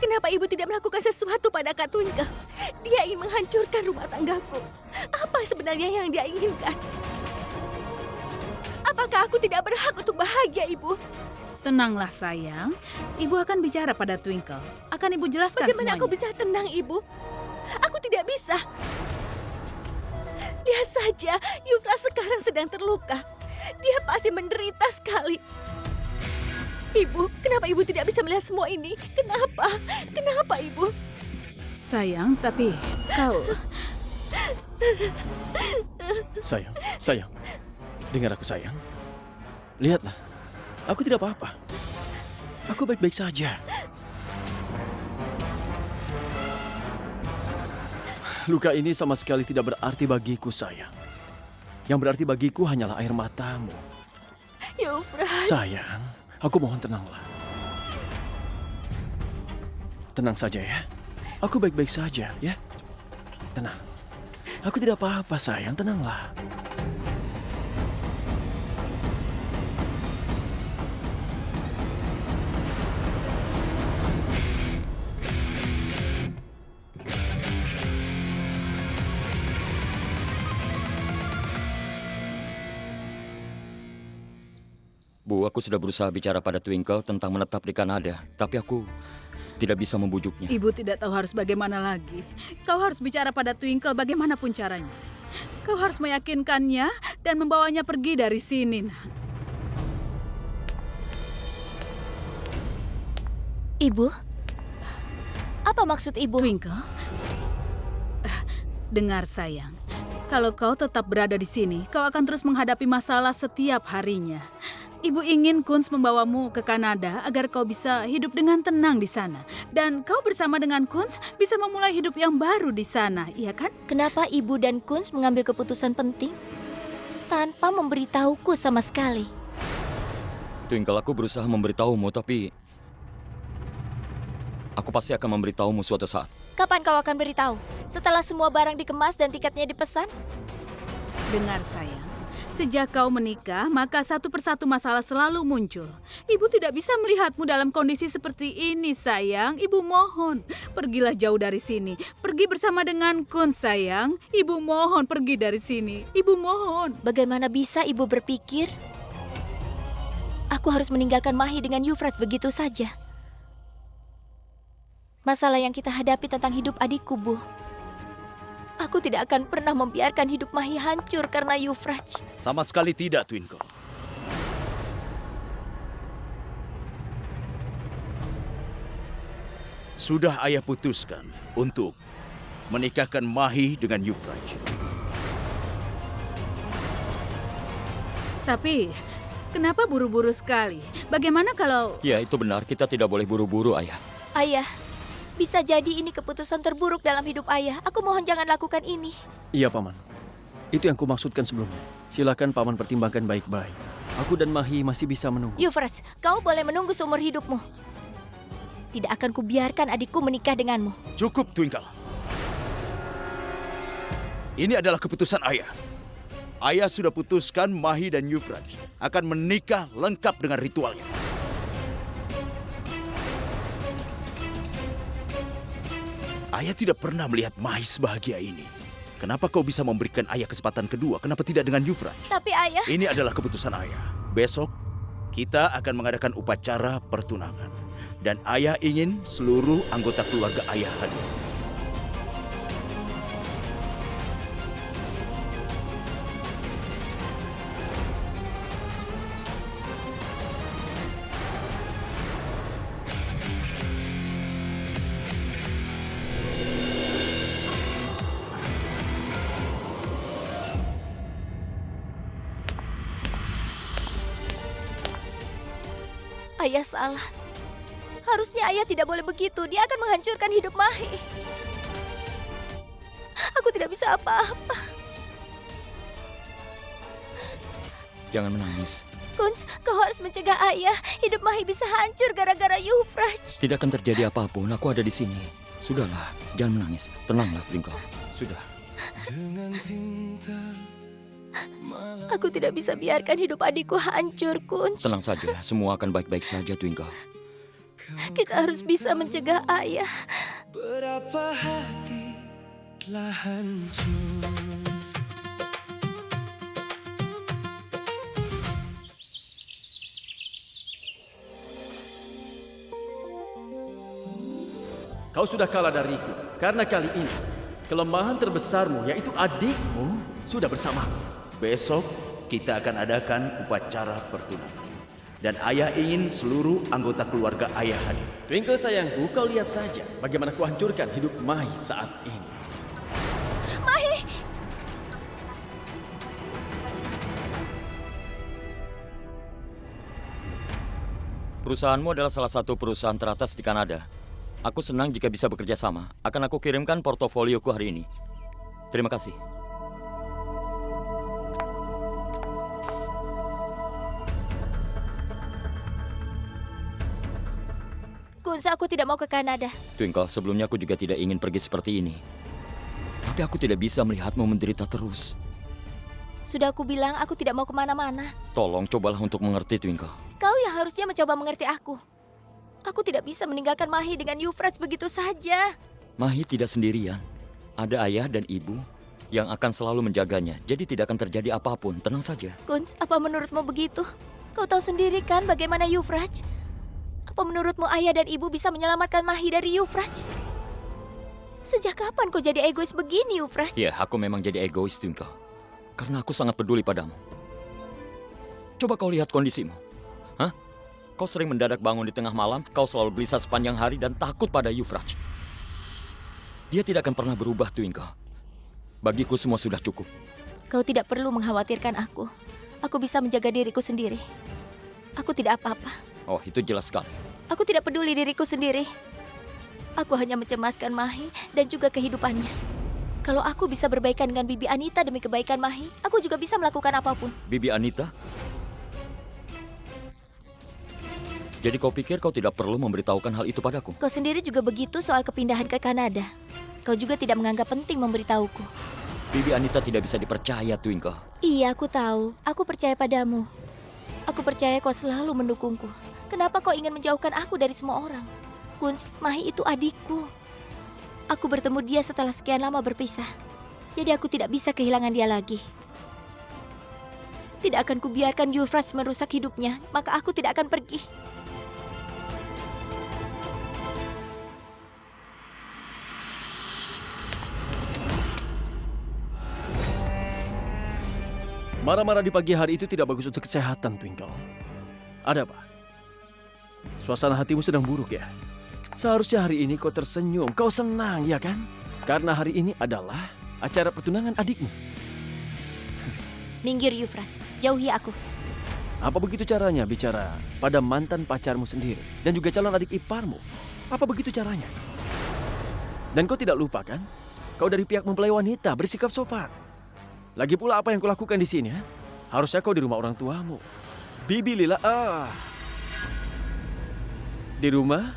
Kenapa ibu tidak melakukan sesuatu pada Kak Twinkle? Dia ingin menghancurkan rumah tanggaku. Apa sebenarnya yang dia inginkan? Apakah aku tidak berhak untuk bahagia, Ibu? Tenanglah sayang, ibu akan bicara pada Twinkle. Akan ibu jelaskan Bagaimana semuanya. aku bisa tenang, Ibu? Aku tidak bisa. Lihat saja, Yufra sekarang sedang terluka. Dia pasti menderita sekali. Ibu, kenapa Ibu tidak bisa melihat semua ini? Kenapa? Kenapa, Ibu? Sayang, tapi kau... Sayang. Dengar aku, sayang. Lihatlah, aku tidak apa-apa. Aku baik-baik saja. Luka ini sama sekali tidak berarti bagiku, sayang. Yang berarti bagiku hanyalah air matamu. Yufra. Sayang, aku mohon tenanglah. Tenang saja ya. Aku baik-baik saja ya. Tenang. Aku tidak apa-apa, sayang. Tenanglah. Bu, aku sudah berusaha bicara pada Twinkle tentang menetap di Kanada, tapi aku tidak bisa membujuknya. Ibu tidak tahu harus bagaimana lagi. Kau harus bicara pada Twinkle bagaimanapun caranya. Kau harus meyakinkannya dan membawanya pergi dari sini. Nak. Ibu? Apa maksud Ibu? Twinkle, dengar sayang. Kalau kau tetap berada di sini, kau akan terus menghadapi masalah setiap harinya. Ibu ingin Kunz membawamu ke Kanada agar kau bisa hidup dengan tenang di sana. Dan kau bersama dengan Kunz bisa memulai hidup yang baru di sana, iya kan? Kenapa Ibu dan Kunz mengambil keputusan penting tanpa memberitahuku sama sekali? Twinkle, aku berusaha memberitahumu, tapi aku pasti akan memberitahumu suatu saat. Kapan kau akan beritahu? Setelah semua barang dikemas dan tiketnya dipesan? Dengar sayang, sejak kau menikah, maka satu persatu masalah selalu muncul. Ibu tidak bisa melihatmu dalam kondisi seperti ini, sayang. Ibu mohon, pergilah jauh dari sini. Pergi bersama dengan Kun, sayang. Ibu mohon pergi dari sini. Ibu mohon. Bagaimana bisa Ibu berpikir aku harus meninggalkan Mahi dengan Yufras begitu saja? Masalah yang kita hadapi tentang hidup adikku, Bu. Aku tidak akan pernah membiarkan hidup Mahi hancur karena Yufraj. Sama sekali tidak, Twinkle. Sudah ayah putuskan untuk menikahkan Mahi dengan Yufraj. Tapi, kenapa buru-buru sekali? Bagaimana kalau... Ya, itu benar. Kita tidak boleh buru-buru, Ayah. Ayah, bisa jadi ini keputusan terburuk dalam hidup ayah. Aku mohon jangan lakukan ini. Iya, Paman. Itu yang kumaksudkan sebelumnya. Silakan Paman pertimbangkan baik-baik. Aku dan Mahi masih bisa menunggu. Yufraj, kau boleh menunggu seumur hidupmu. Tidak akan kubiarkan adikku menikah denganmu. Cukup, Twinkle. Ini adalah keputusan ayah. Ayah sudah putuskan Mahi dan Yufraj akan menikah lengkap dengan ritualnya. Ayah tidak pernah melihat Mahi sebahagia ini. Kenapa kau bisa memberikan ayah kesempatan kedua? Kenapa tidak dengan Yufraj? Tapi ayah... Ini adalah keputusan ayah. Besok, kita akan mengadakan upacara pertunangan. Dan ayah ingin seluruh anggota keluarga ayah hadir. Ayah salah. Harusnya ayah tidak boleh begitu. Dia akan menghancurkan hidup Mahi. Aku tidak bisa apa-apa. Jangan menangis. Kunz, kau harus mencegah ayah. Hidup Mahi bisa hancur gara-gara Yufraj. Tidak akan terjadi apapun. Aku ada di sini. Sudahlah, jangan menangis. Tenanglah, Twinkle. Sudah. Aku tidak bisa biarkan hidup adikku hancur, Kunz. Tenang saja. Semua akan baik-baik saja, Twinkle. Kita harus bisa mencegah ayah. Berapa hati telah hancur. Kau sudah kalah dariku karena kali ini kelemahan terbesarmu yaitu adikmu sudah bersamaku. Besok kita akan adakan upacara pertunangan. Dan ayah ingin seluruh anggota keluarga ayah hadir. Twinkle sayangku, kau lihat saja bagaimana ku hancurkan hidup Mahi saat ini. Mahi! Perusahaanmu adalah salah satu perusahaan teratas di Kanada. Aku senang jika bisa bekerja sama. Akan aku kirimkan portofolioku hari ini. Terima kasih. Kunz, aku tidak mau ke Kanada. Twinkle, sebelumnya aku juga tidak ingin pergi seperti ini. Tapi aku tidak bisa melihatmu menderita terus. Sudah aku bilang aku tidak mau kemana-mana. Tolong cobalah untuk mengerti, Twinkle. Kau yang harusnya mencoba mengerti aku. Aku tidak bisa meninggalkan Mahi dengan Euphrates begitu saja. Mahi tidak sendirian. Ada ayah dan ibu yang akan selalu menjaganya. Jadi tidak akan terjadi apapun. Tenang saja. Kunz, apa menurutmu begitu? Kau tahu sendiri kan bagaimana Euphrates? Apa menurutmu ayah dan ibu bisa menyelamatkan Mahi dari Euphrates? Sejak kapan kau jadi egois begini, Euphrates? Ya, aku memang jadi egois, Twinkle. Karena aku sangat peduli padamu. Coba kau lihat kondisimu. Hah? Kau sering mendadak bangun di tengah malam, kau selalu gelisah sepanjang hari dan takut pada Euphrates. Dia tidak akan pernah berubah, Twinkle. Bagiku semua sudah cukup. Kau tidak perlu mengkhawatirkan aku. Aku bisa menjaga diriku sendiri. Aku tidak apa-apa. Oh, itu jelas sekali. Aku tidak peduli diriku sendiri. Aku hanya mencemaskan Mahi dan juga kehidupannya. Kalau aku bisa berbaikan dengan Bibi Anita demi kebaikan Mahi, aku juga bisa melakukan apapun. Bibi Anita? Jadi kau pikir kau tidak perlu memberitahukan hal itu padaku? Kau sendiri juga begitu soal kepindahan ke Kanada. Kau juga tidak menganggap penting memberitahuku. Bibi Anita tidak bisa dipercaya, Twinkle. Iya, aku tahu. Aku percaya padamu. Aku percaya kau selalu mendukungku. Kenapa kau ingin menjauhkan aku dari semua orang? Kunz, Mahi itu adikku. Aku bertemu dia setelah sekian lama berpisah. Jadi aku tidak bisa kehilangan dia lagi. Tidak akan kubiarkan Euphrates merusak hidupnya, maka aku tidak akan pergi. Marah-marah di pagi hari itu tidak bagus untuk kesehatan, Twinkle. Ada apa? Suasana hatimu sedang buruk ya? Seharusnya hari ini kau tersenyum, kau senang, ya kan? Karena hari ini adalah acara pertunangan adikmu. Minggir, Euphrates. Jauhi aku. Apa begitu caranya bicara pada mantan pacarmu sendiri dan juga calon adik iparmu? Apa begitu caranya? Dan kau tidak lupa kan? Kau dari pihak mempelai wanita, bersikap sopan. Lagi pula apa yang kulakukan di sini, ya? Harusnya kau di rumah orang tuamu. Bibi Lila, di rumah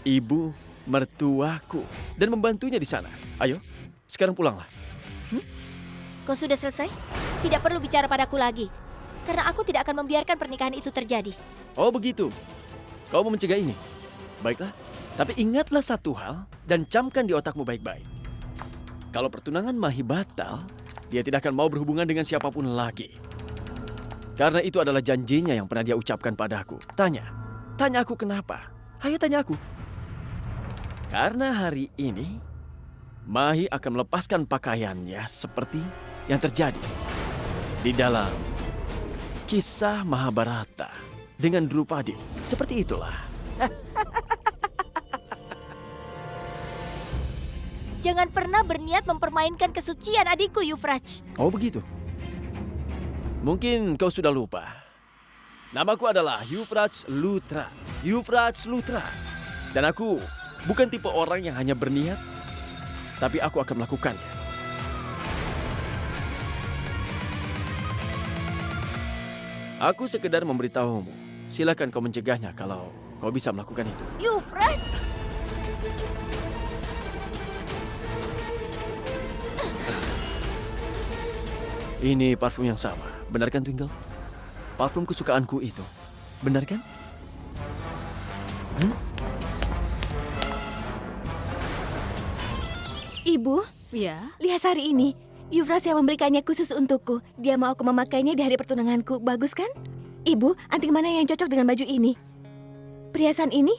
ibu mertuaku dan membantunya di sana. Ayo, sekarang pulanglah. Kau sudah selesai? Tidak perlu bicara padaku lagi. Karena aku tidak akan membiarkan pernikahan itu terjadi. Oh begitu. Kau mau mencegah ini? Baiklah. Tapi ingatlah satu hal dan camkan di otakmu baik-baik. Kalau pertunangan Mahi batal, dia tidak akan mau berhubungan dengan siapapun lagi. Karena itu adalah janjinya yang pernah dia ucapkan padaku. Tanya aku kenapa? Ayo tanya aku. Karena hari ini, Mahi akan melepaskan pakaiannya seperti yang terjadi di dalam kisah Mahabharata dengan Drupadi. Seperti itulah. Jangan pernah berniat mempermainkan kesucian adikku, Euphrates. Oh begitu. Mungkin kau sudah lupa. Namaku adalah Euphrates Lutra. Euphrates Lutra. Dan aku bukan tipe orang yang hanya berniat, tapi aku akan melakukannya. Aku sekedar memberitahumu. Silakan kau mencegahnya kalau kau bisa melakukan itu. Euphrates! Ini parfum yang sama. Benar kan, Twinkle? Parfum kesukaanku itu. Benar kan? Ibu, Ya, lihat sari ini. Yufras yang membelikannya khusus untukku. Dia mau aku memakainya di hari pertunanganku. Bagus kan? Ibu, anting mana yang cocok dengan baju ini? Perhiasan ini?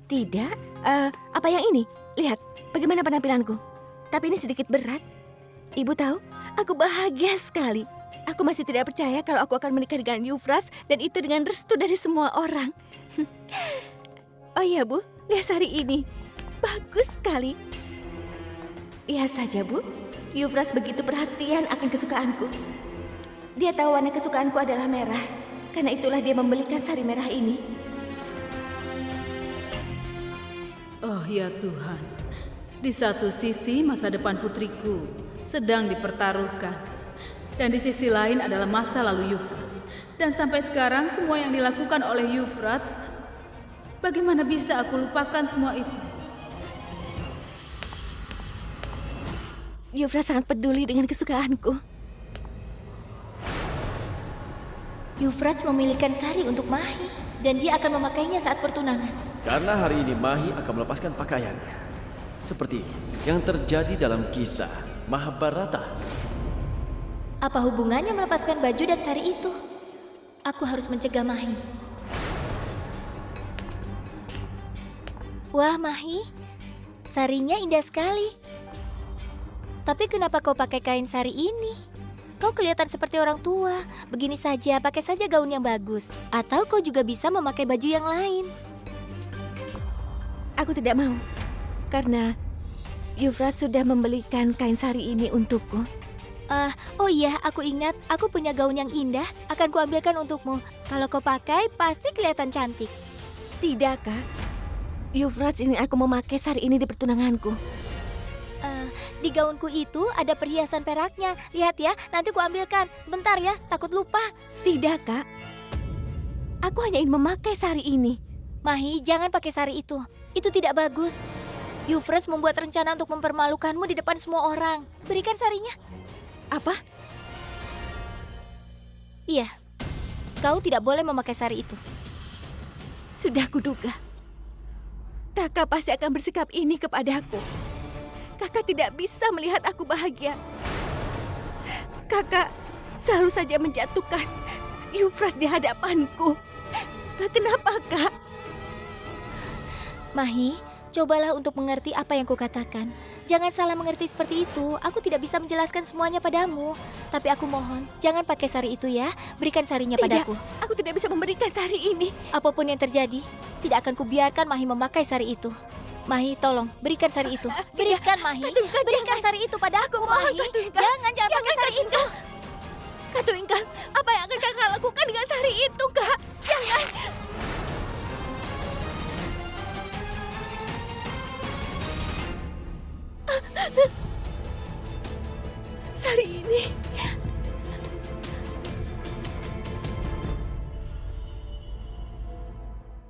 Tidak. Apa yang ini? Lihat, bagaimana penampilanku. Tapi ini sedikit berat. Ibu tahu, aku bahagia sekali. Aku masih tidak percaya kalau aku akan menikah dengan Yufras dan itu dengan restu dari semua orang. Oh iya, Bu. Lihat sari ini. Bagus sekali. Lihat saja, Bu. Yufras begitu perhatian akan kesukaanku. Dia tahu warna kesukaanku adalah merah. Karena itulah dia membelikan sari merah ini. oh ya Tuhan. Di satu sisi masa depan putriku sedang dipertaruhkan. Dan di sisi lain adalah masa lalu Yufrats. Dan sampai sekarang semua yang dilakukan oleh Yufrats, bagaimana bisa aku lupakan semua itu? Yufras sangat peduli dengan kesukaanku. Yufras memilihkan sari untuk Mahi dan dia akan memakainya saat pertunangan. Karena hari ini Mahi akan melepaskan pakaiannya. Seperti yang terjadi dalam kisah Mahabharata. Apa hubungannya melepaskan baju dan sari itu? Aku harus mencegah Mahi. Wah, Mahi, sarinya indah sekali. Tapi kenapa kau pakai kain sari ini? Kau kelihatan seperti orang tua. Begini saja, pakai saja gaun yang bagus. Atau kau juga bisa memakai baju yang lain. Aku tidak mau. Karena Yufras sudah membelikan kain sari ini untukku. Oh iya, aku ingat. Aku punya gaun yang indah. Akan kuambilkan untukmu. Kalau kau pakai, pasti kelihatan cantik. Tidak, Kak. Yufras ingin aku memakai sari ini di pertunanganku. Di gaunku itu ada perhiasan peraknya. Lihat ya, nanti kuambilkan. Sebentar ya, takut lupa. Tidak, Kak. Aku hanya ingin memakai sari ini. Mahi, jangan pakai sari itu. Itu tidak bagus. Yufras membuat rencana untuk mempermalukanmu di depan semua orang. Berikan sarinya. Apa? Iya, kau tidak boleh memakai sari itu. Sudah kuduga. Kakak pasti akan bersikap ini kepadaku. Kakak tidak bisa melihat aku bahagia. Kakak selalu saja menjatuhkan Yufras di hadapanku. Kenapa, Kak? Mahi, cobalah untuk mengerti apa yang kukatakan. Jangan salah mengerti seperti itu. Aku tidak bisa menjelaskan semuanya padamu. Tapi aku mohon, jangan pakai sari itu ya. Berikan sarinya padaku. Aku tidak bisa memberikan sari ini. Apapun yang terjadi, tidak akan kubiarkan Mahi memakai sari itu. Mahi, tolong, berikan sari itu. Berikan, Mahi. Berikan sari itu padaku, Mahi. Jangan pakai sari itu. Kak Twinkle, apa yang akan kakak lakukan dengan sari itu, Kak? Jangan. Sari ini.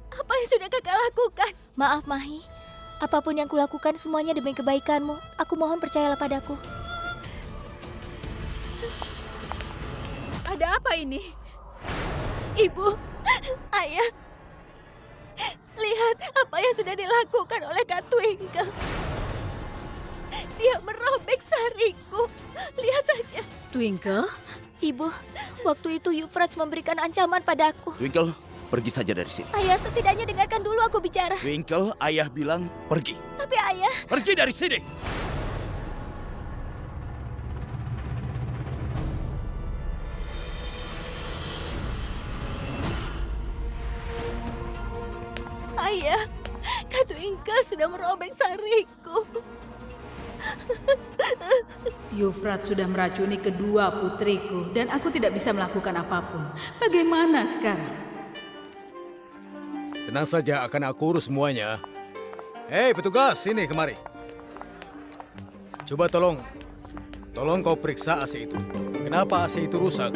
Apa yang sudah kakak lakukan? Maaf, Mahi. Apapun yang kulakukan semuanya demi kebaikanmu. Aku mohon percayalah padaku. Ada apa ini? Ibu, ayah, lihat apa yang sudah dilakukan oleh Kak Twinkle. Dia merobek sariku. Lihat saja. Twinkle? Ibu, waktu itu Yufras memberikan ancaman padaku. Twinkle, pergi saja dari sini. Ayah, setidaknya dengarkan dulu aku bicara. Twinkle, ayah bilang pergi. Tapi ayah, Pergi dari sini. Ayah, Kak Twinkle sudah merobek sariku. Yufrat sudah meracuni kedua putriku dan aku tidak bisa melakukan apapun. Bagaimana sekarang? Tenang saja, akan aku urus semuanya. Hei, petugas, sini kemari. Coba tolong kau periksa AC itu. Kenapa AC itu rusak?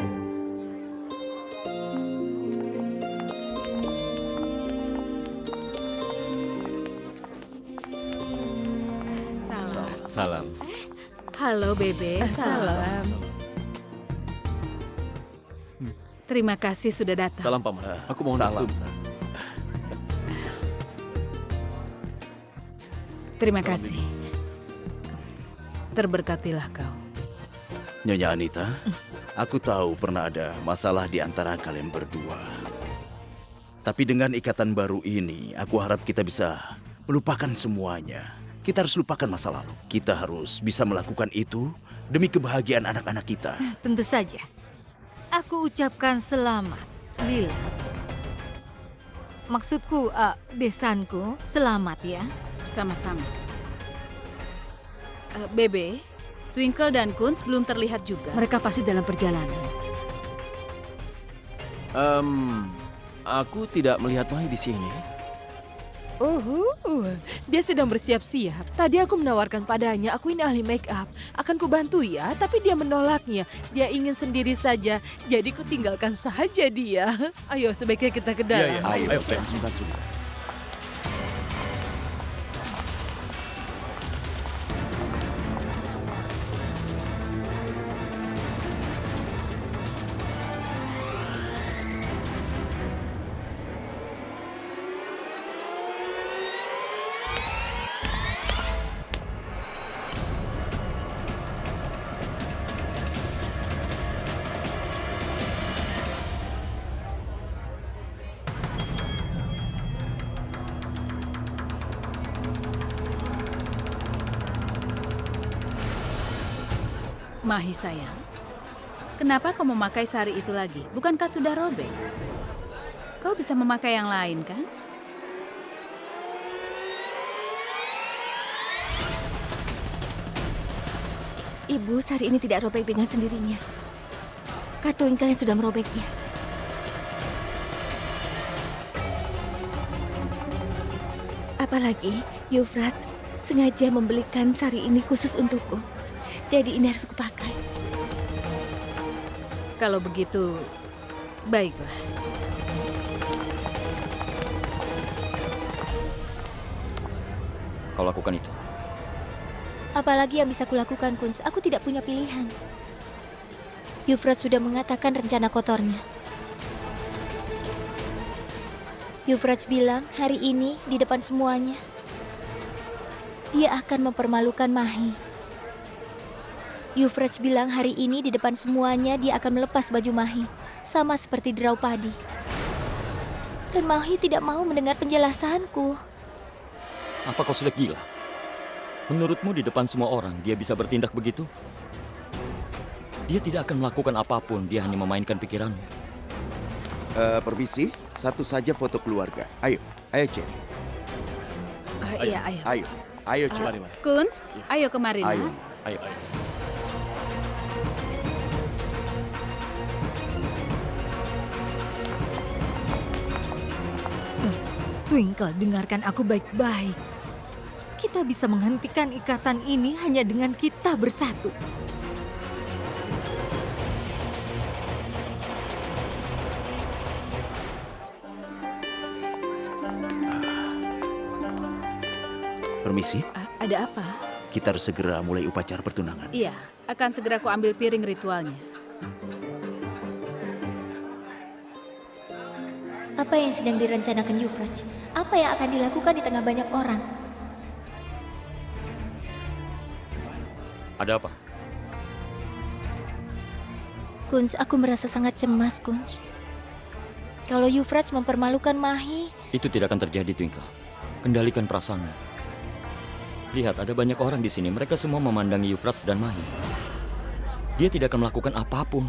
Salam. Halo, Bebe. Salam. Terima kasih sudah datang. Salam, Paman. Aku mohon Salam. restu. Terima kasih. Terberkatilah kau. Nyonya Anita, aku tahu pernah ada masalah di antara kalian berdua. Tapi dengan ikatan baru ini, aku harap kita bisa melupakan semuanya. Kita harus lupakan masa lalu. Kita harus bisa melakukan itu demi kebahagiaan anak-anak kita. Tentu saja. Aku ucapkan selamat, Lila. Maksudku, besanku, selamat ya. Sama-sama. Bebe, Twinkle dan Kunz belum terlihat juga. Mereka pasti dalam perjalanan. Aku tidak melihat Mahi di sini. Dia sedang bersiap-siap. Tadi aku menawarkan padanya, aku ini ahli make up. Akan kubantu ya, tapi dia menolaknya. Dia ingin sendiri saja, jadi ku tinggalkan saja dia. Ayo, sebaiknya kita ke dalam. Ayo, sungkan. Mahi sayang, kenapa kau memakai sari itu lagi? Bukankah sudah robek? Kau bisa memakai yang lain, kan? Ibu, sari ini tidak robek dengan sendirinya. Kak Twinkle yang sudah merobeknya. Apalagi, Euphrates sengaja membelikan sari ini khusus untukku. Jadi ini harus kupakai. Kalau begitu, baiklah. Kau lakukan itu. Apalagi yang bisa kulakukan, Kunz? Aku tidak punya pilihan. Euphrates sudah mengatakan rencana kotornya. Euphrates bilang hari ini di depan semuanya, dia akan mempermalukan Mahi. Euphrates bilang hari ini di depan semuanya dia akan melepas baju Mahi, sama seperti Draupadi. Dan Mahi tidak mau mendengar penjelasanku. Apa kau sudah gila? Menurutmu di depan semua orang dia bisa bertindak begitu? Dia tidak akan melakukan apapun, dia hanya memainkan pikiranmu. Permisi, satu saja foto keluarga. Ayo, Cherry. Iya, ayo. Ayo, Cherry. Kunz, ayo kemari. Ayo. Ayo. Twinkle, dengarkan aku baik-baik. Kita bisa menghentikan ikatan ini hanya dengan kita bersatu. Permisi, Ada apa? kita harus segera mulai upacara pertunangan. Iya, akan segera ku ambil piring ritualnya. Apa yang sedang direncanakan Euphrates? Apa yang akan dilakukan di tengah banyak orang? Ada apa? Kunz, aku merasa sangat cemas, Kunz. Kalau Euphrates mempermalukan Mahi, Itu tidak akan terjadi, Twinkle. Kendalikan perasaanmu. Lihat, ada banyak orang di sini. Mereka semua memandangi Euphrates dan Mahi. Dia tidak akan melakukan apapun.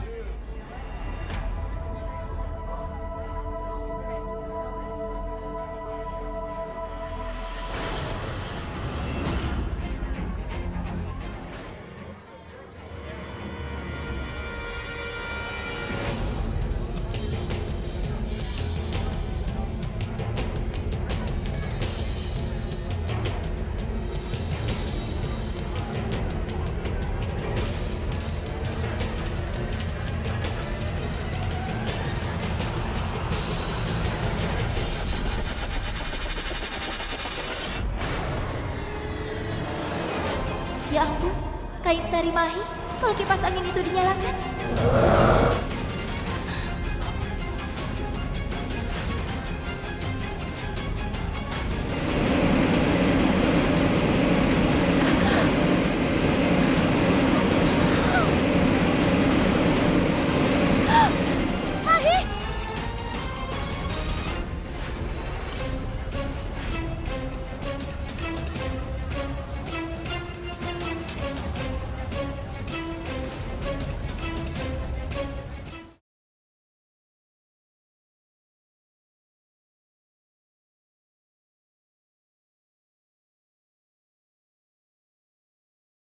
ya ampun, kain sari Mahi, kalau kipas angin itu dinyalakan.